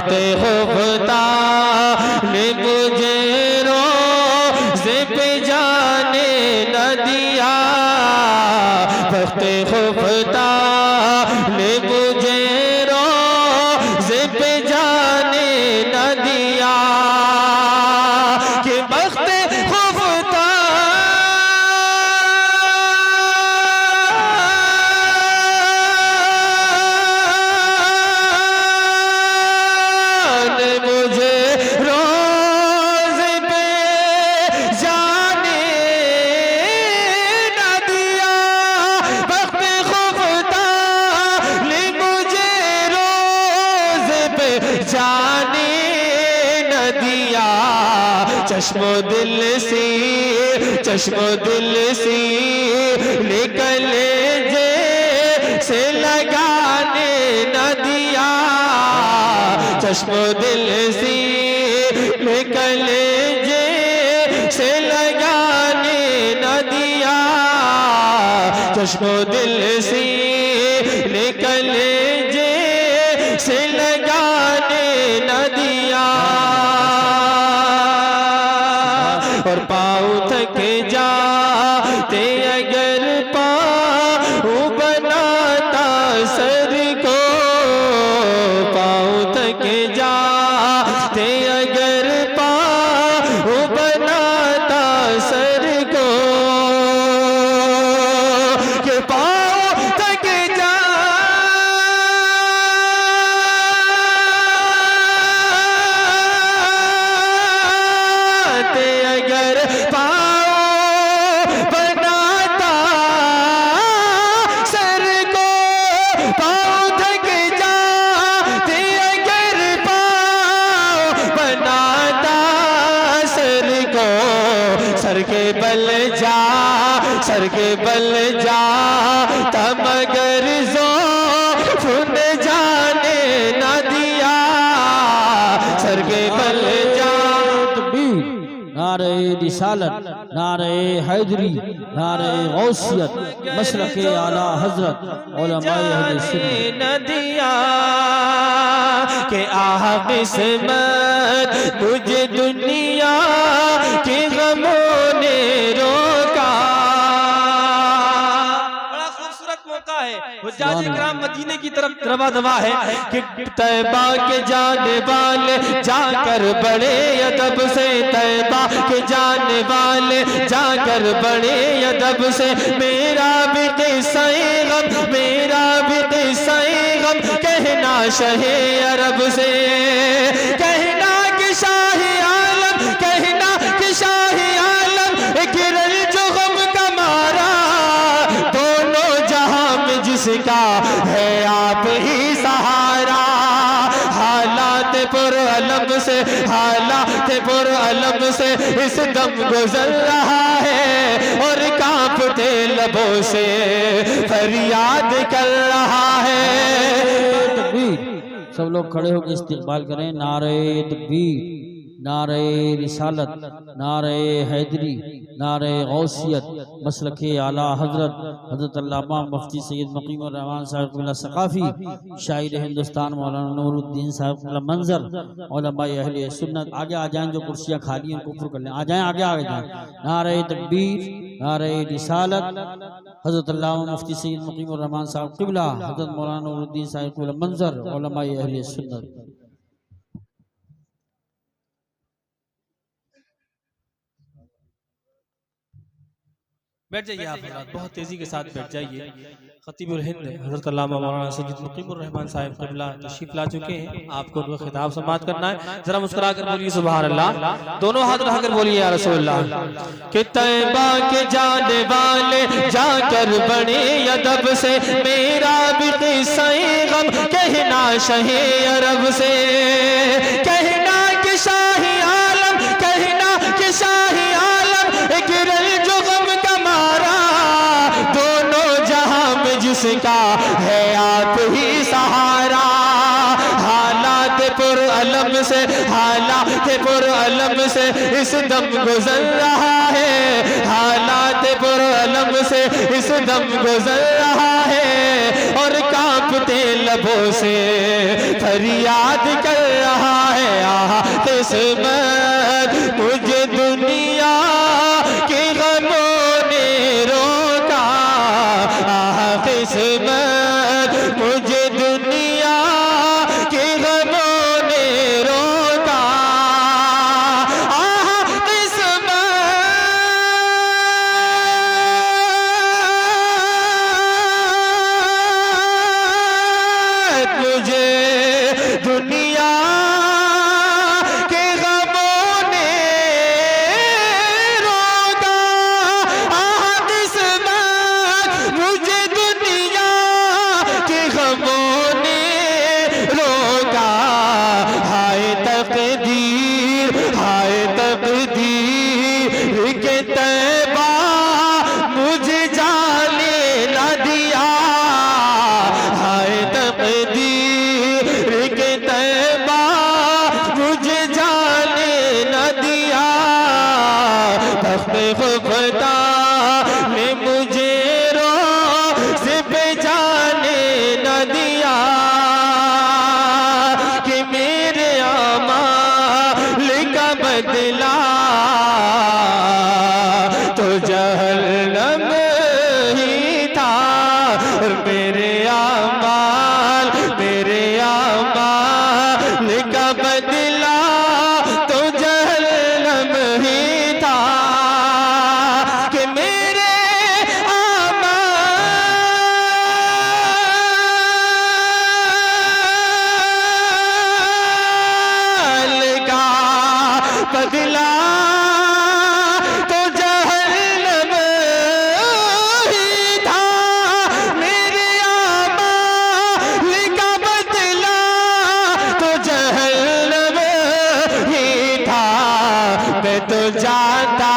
वक्ते खुफता ने मुझे रोज़े पे जाने न दिया, वक्ते खुफता ने मुझे रोज़े पे जाने न दिया, कि वक्ते खुफता जाने न दिया, चश्मो दिल से निकले से लगाने न दिया, चश्मो दिल से निकले से लगाने न दिया, चश्मो दिल से निकले से लगाने न दिया, और पाँव थक जाते अगर पाँव बनाता सर को, पाँव थक जाते अगर पाँव बनाता सर को, कि पाँव थक अगर पाँव बनाता सर को, पाँव थक जाते अगर पाँव बनाता सर को, सर के बल जा तब मगर ज़ौफ़ ने जाने न दिया, सर के बल जा नारे रिसालत, नारे हैदरी, नारे गौसियत, मसलके आला हजरत उलमाए अहले सुन्नत न दिया, के आह किस्मत मुझे दुनिया के गमों ने रोका। बड़ा खूबसूरत मौका है, हुज्जाज इकराम मदीने की तरफ रवा दवा है कि तैबा के जाने वाले जाकर बड़े अदब से, तैबा के जाने वाले जाकर बड़े अदब से, मेरा भी किस्सा-ए गम, मेरा भी किस्सा-ए गम कहना शहे अरब से, कहना कि शाही आलम, कहना कि शाही आलम गिरल जो गम का मारा, दोनों जहां में जिसका है आप ही सहारा, हालात पुरअलम से, हालात पुरअलम से इस दम गुजर रहा है, और कांपते लबों से फरियाद कर रहा है। सब लोग खड़े होकर इस्तिक़बाल करें। नारे तकबीर, नारे रिसालत, नारे हैदरी, नारे गौसियत, मसलके आला हजरत हजरत अल्लामा मुफ्ती सैयद मुकीमुर रहमान साहिब सकाफ़ी, शायर हिंदुस्तान मौलाना नूरुद्दीन साहिब मंजर, उलमाए अहले सुन्नत। आगे आ जाएं, जो कुर्सियाँ खाली हैं उनको पुर कर लें, आ जाएं, आगे आ जाएं। नारे तकबीर, नारे रिसालत, हजरत अल्लामा मुफ्ती सैयद मुकीमुर रहमान साहिब क़िबला, हजरत मौलाना नूरुद्दीन साहिब मंजर, उलमाए अहले सुन्नत। बैठ जाइए आप हज़रात, बहुत तेज़ी के साथ बैठ जाइए। खतीबुल हिंद हज़रत अल्लामा मौलाना सैयद मुकीमुर रहमान साहिब क़िबला तशरीफ़ ला चुके हैं। आपको उनका खिताब समाअत करना है। जरा मुस्कुरा कर बोलिए सुभान अल्लाह, दोनों हाथ उठाकर बोलिए या रसूलल्लाह। कि तैबा के जाने वाले जाकर बड़े अदब से, मेरा भी किस्सा-ए गम कहना शहे अरब से, कहना कि शाही आलम, कहना कि शाही आलम गिरल जो गम का मारा, दोनों जहां में जिसका है आप ही सहारा, हालात पुरअलम से, हालात पुरअलम से इस दम गुजर रहा है, हालात पुरअलम से इस दम गुजर रहा है, और कांपते लबों से फरियाद कर रहा किस्मत मुझे दुनिया के गमों ने रोका, आह किस्मत मुझे दुनिया के गमों ने रोका, आह किस्मत मुझे दुनिया के गमों ने रोका, आह किस्मत मुझे दुनिया के गमों ने रोका, हाय तकदीर के तैबा मुझे जाने न दिया, हाय तकदीर के तैबा मुझे जाने न दिया, तख्ते खुदा ने मुझे रोज़ पे जाने न दिया, कि मेरे अमाल का बदला तो जहन्नम ही था, और मेरे अमाल का बदला तो जहन्नम ही था, कि मेरे अमाल का बदला तो जहन्नम ही था, मेरे अमाल का बदला तो जहन्नम ही था, मैं तो जाता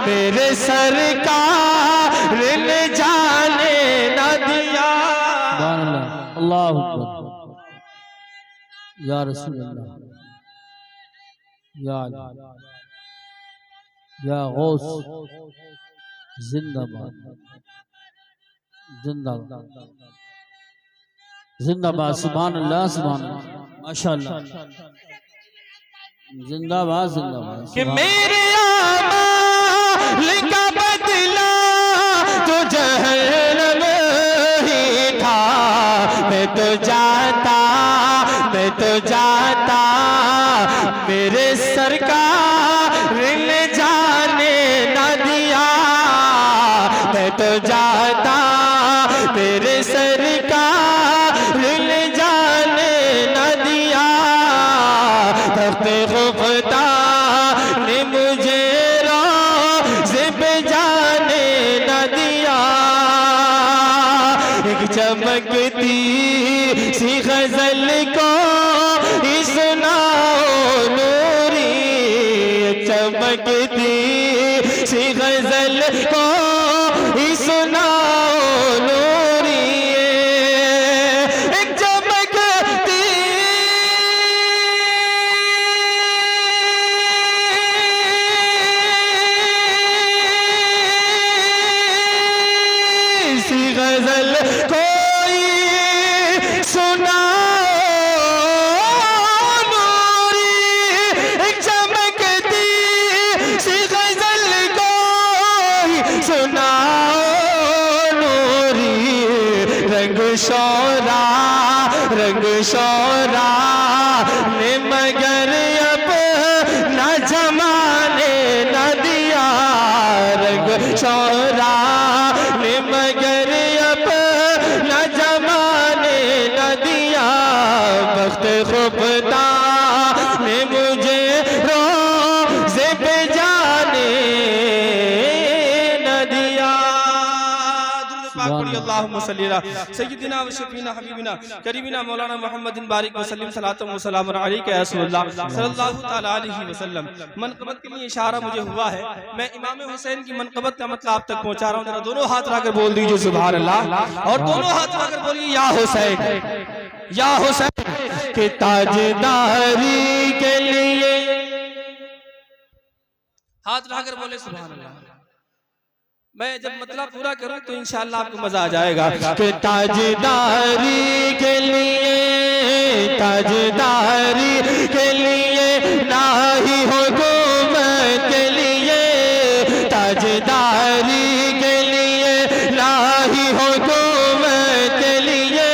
मेरे सरकार ने जाने न दिया। अल्लाह अकबर, या रसूल अल्लाह, या अल्लाह, या गौस, जिंदाबाद जिंदाबाद जिंदाबाद, सुभान अल्लाह सुभान अल्लाह, माशाअल्लाह, जिंदाबाद जिंदाबाद। कि मेरे अमाल का बदला तो जहन्नम ही था, मैं तो जाता मेरे सरकार ने जाने न दिया, मैं तो जाता मेरे सरकार ने जाने न दिया, तख्ते खुदा ने मुझे रोज़े पे जाने न दिया, एक चमकती सी गजल को ही सुनाओ नूरी, एक चमकती सी गजल को ही सुनाओ नूरी, एक चमकती सी गजल कोई सुनाओ नूरी, एक चमकती सी गजल कोई सुनाओ नूरी, रंग शौरा ने मगर अब न जमाने न दिया, रंग शौरा ने मगर अब न जमाने न दिया, वक्त खुदा ने मुझे रोज़े पे जाने न दिया। अल्लाहुम्मा सल्ली अला सय्यिदिना व शफीना हबीबिना करीमिना मौलाना मुहम्मदिन बारिक वसल्लम सलातम व सलाम अलैका या रसूलल्लाह सल्लल्लाहु तआला अलैहि वसल्लम। मनक़बत के लिए इशारा मुझे हुआ है, मैं इमाम हुसैन की मनक़बत का मतलब आप तक पहुंचा रहा हूं, जरा दोनों हाथ रखकर बोल दीजिए सुभान अल्लाह, और दोनों हाथ रखकर बोलिए या हुसैन के ताजदारी के लिए, हाथ रखकर बोले सुभान अल्लाह। मैं जब मतलब पूरा करूं तो इंशाअल्लाह आपको मजा आ जाएगा। कि ताजदारी के लिए, ताजदारी के लिए ना ही हुकूमत के लिए, ताजदारी के लिए ना ही हुकूमत के लिए,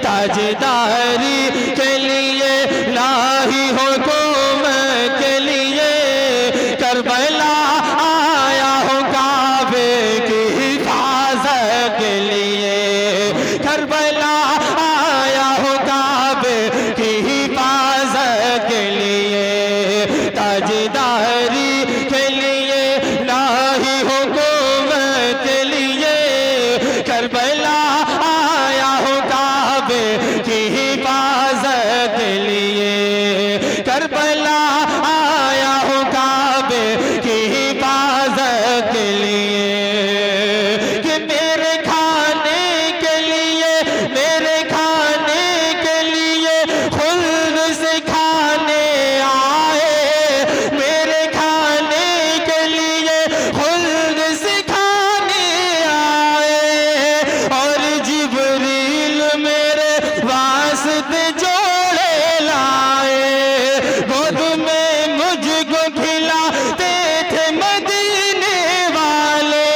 ताजदारी के लिए ना ही हुकूमत के लिए, करबला आया हूँ काबे की हिफाजत के लिए, करबला आया हूँ काबे की हिफाजत के लिए, ताजदारी के लिए ना ही हुकूमत के लिए, करबला आया हूँ काबे की हिफाजत के लिए, करबला आया हूँ काबे की हिफाजत के लिए, कि मेरे खाने के लिए, मेरे खाने के लिए खुल्द से खाने आए, मेरे खाने के लिए खुल्द से खाने आए, और जिब्रील मेरे वास्ते जोड़े लाए, गोद में मुझको खिलाते थे मदीने वाले,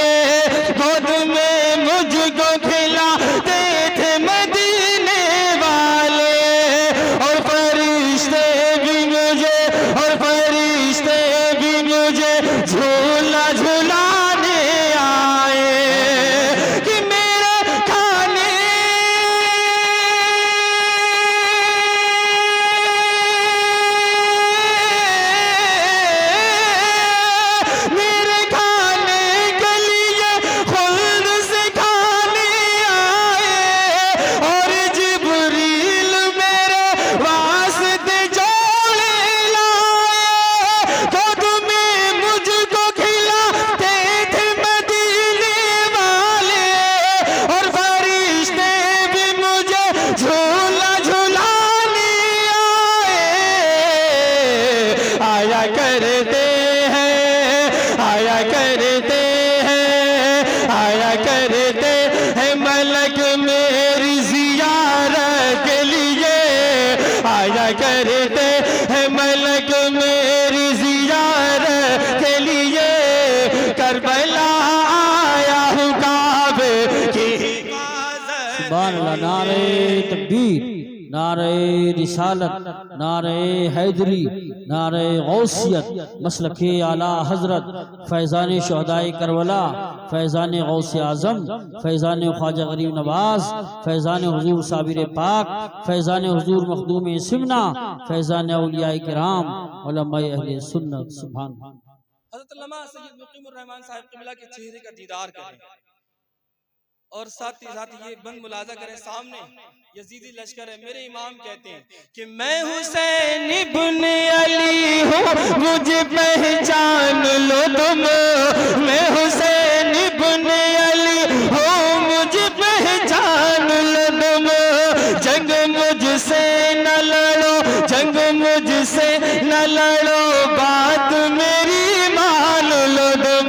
गोद में मुझको खिलाते थे मदीने वाले, और फरिश्ते भी मुझे, और फरिश्ते भी मुझे झूला झुलाने आए, कि मेरे खाने, मेरे खाने के लिए खुल्द से खाने आए, और जिब्रील मेरे वास्ते जोड़े लाए, गोद में मुझको खिलाते थे मदीने वाले, और फरिश्ते भी मुझे झूला झुलाने आए, आया करते हैं, आया करते हैं, आया करते हैं मलक मेरी जियारत के लिए, आया करते हैं मलक मेरी जियारत के लिए, करबला आया हूँ काबे की हिफाजत। सुभान अल्लाह। नारे तकबीर, नारे रिसालत, नारे हैदरी, नारे गौसियत, मसलके आला हजरत, फैज़ान शुहदाए करबला, फैज़ान गौसे आज़म, फैज़ान ख्वाजा गरीब नवाज, फैज़ान हुजूर साबिर पाक, फैज़ान हुजूर मखदूम सिमना, फैज़ान औलियाए किराम, उलमाए अहले सुन्नत। सुभान हज़रत अल्लामा सैयद मुक़ीमुर रहमान साहिब क़िबला के चेहरे का दीदार करें, और साथ ही साथ ये बंद मुलाजा करें। सामने यजीदी लश्कर है, मेरे इमाम कहते हैं कि मैं हुसैन इब्न अली हूँ, मुझे पहचान लो तुम, मैं हुसैन इब्न अली हूँ, मुझे पहचान लो तुम, जंग मुझसे न लड़ो, जंग मुझसे न लड़ो, बात मेरी मान लो तुम,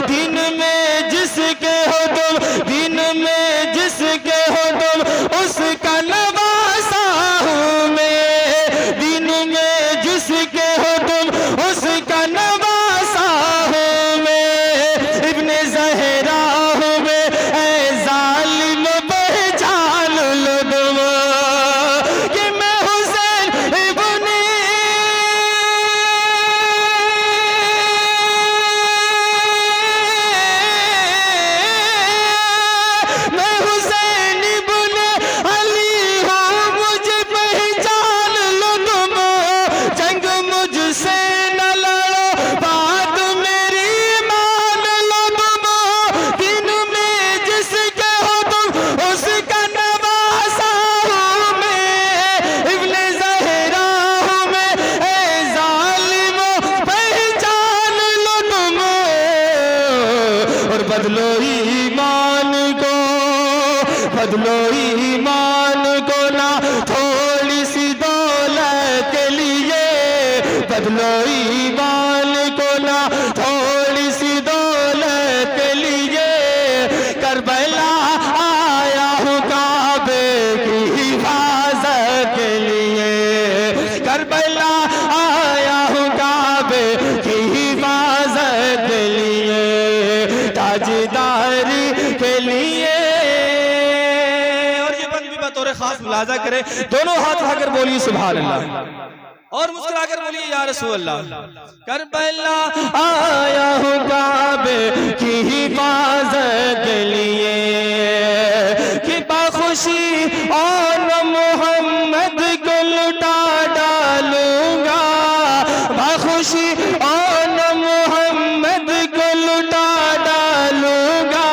दिन में जिसके हो तुम, दिन में जिसके हो तुम, उसका नवासा हूँ मैं, दिन में जिसके हो तुम, उसका नवासा हूँ मैं, इब्ने ज़हरा हूँ मैं, ऐ ज़ालिम पहचान लो तुम, कि मैं हुसैन इब्ने मैं हुसैन इब्न अली हूँ, मुझे पहचान लो तुम, जंग मुझसे न लड़ो, बात मेरी मान लो तुम, दिन में जिसके हो तुम, उसका नवासा हूँ मैं, इब्ने ज़हरा हूँ मैं, ऐ ज़ालिमो पहचान लो तुम, और बदलो ईमान को, बदलो ईमान को ना थोड़ी सी दौलत के लिए, बदलो ईमान को ना थोड़ी सी दौलत के बड़े खास मुलाजा करें, दोनों हाथ उठाकर बोलिए सुभान अल्लाह और मुस्कुराकर बोलिए या रसूल अल्लाह। करबला आया हूँ काबे की हिफाजत के लिए कि बाखुशी और मोहम्मद को लुटा डालूंगा, बाखुशी और मोहम्मद को लुटा डालूंगा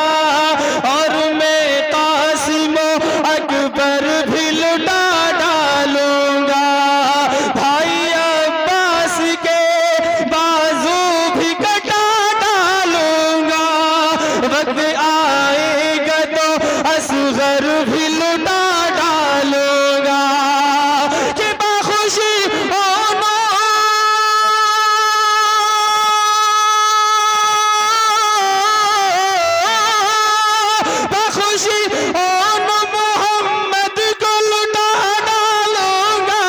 और मैं कासिम अकबर भी लुटा डालूंगा, भाई अब्बास के बाजू भी कटा डालूंगा, वक्त आएगा तो असगर भी लुटा डालूंगा कि बाखुशी होना बाखुशी होना मोहम्मद को लुटा डालूंगा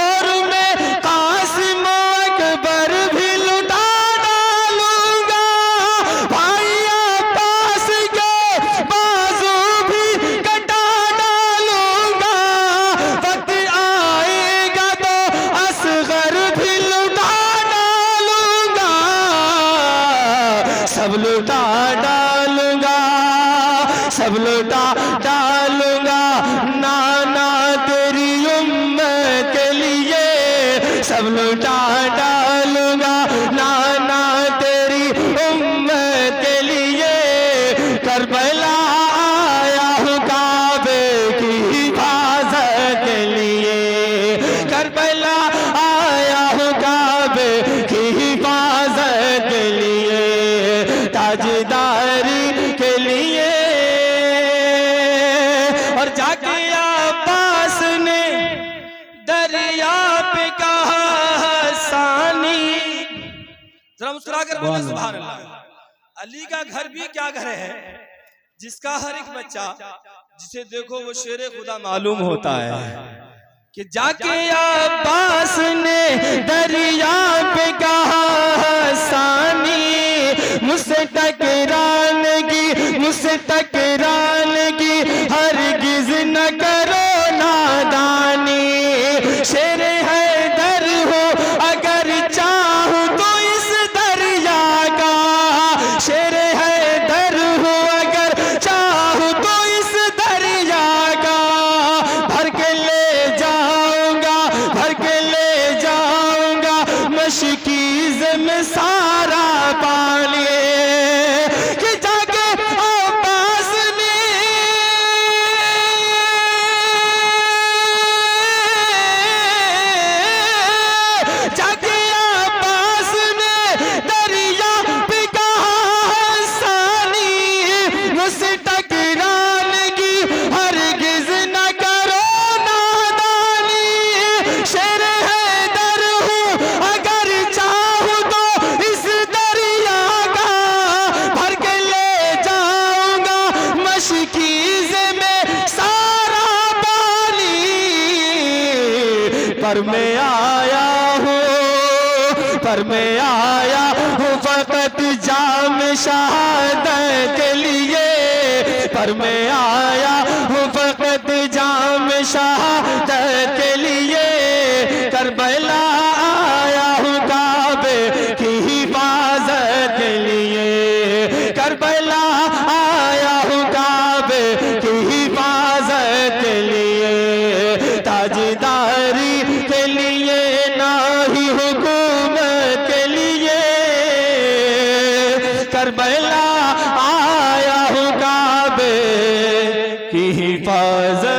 और मैं कासिम अकबर भी लुटा डालूंगा, भाई अब्बास के बाजू भी कटा डालूंगा, वक्त आएगा तो असगर भी लुटा डालूंगा, सब लुटा डालूंगा, सब लुटा डालूंगा, नाना तेरी उम्मत के लिए सब लुटा डालूंगा, नाना तेरी उम्मत के लिए करबला आया हूँ काबे की हिफाजत के लिए, करबला आया हूँ काबे की हिफाजत के लिए, ताजदारी के लिए और जाके अब्बास ने दरिया पे कहा हसानी, जरा मुस्कुराकर बोले सुभान अल्लाह। अली का घर भी क्या घर है जिसका हर एक बच्चा जिसे देखो वो शेरे खुदा मालूम होता है कि जाके अब्बास ने दरिया पे कहा हसानी, मुझसे टकराने की मुझसे टकराने की हरगिज न करो नादानी, शेर हैदर हो अगर चाहूं तो इस दरिया का, शेर हैदर हो अगर चाहूं तो इस दरिया का, भर के ले जाऊंगा भर के ले जाऊंगा मशकीज़ में सारा पानी कि जाके अब्बास ने जाके अब्बास ने दरिया पे कहा हसानी, मुझसे टकराने की हरगिज न करो नादानी, शेर हैदर हूँ अगर चाहूं तो इस दरिया का, भर के ले जाऊंगा मशकीज़ में सारा पानी, पर मैं आया हूँ फकत जाम शहादत के लिए, पर मैं आया हूँ फकत जाम शहादत के लिए, करबला आया हूँ काबे की हिफाजत के लिए, करबला आया हूँ काबे की हिफाजत के लिए, ताजदारी के लिए ना ही हुकूमत के लिए, करबला आया हूँ काबे की हिफाजत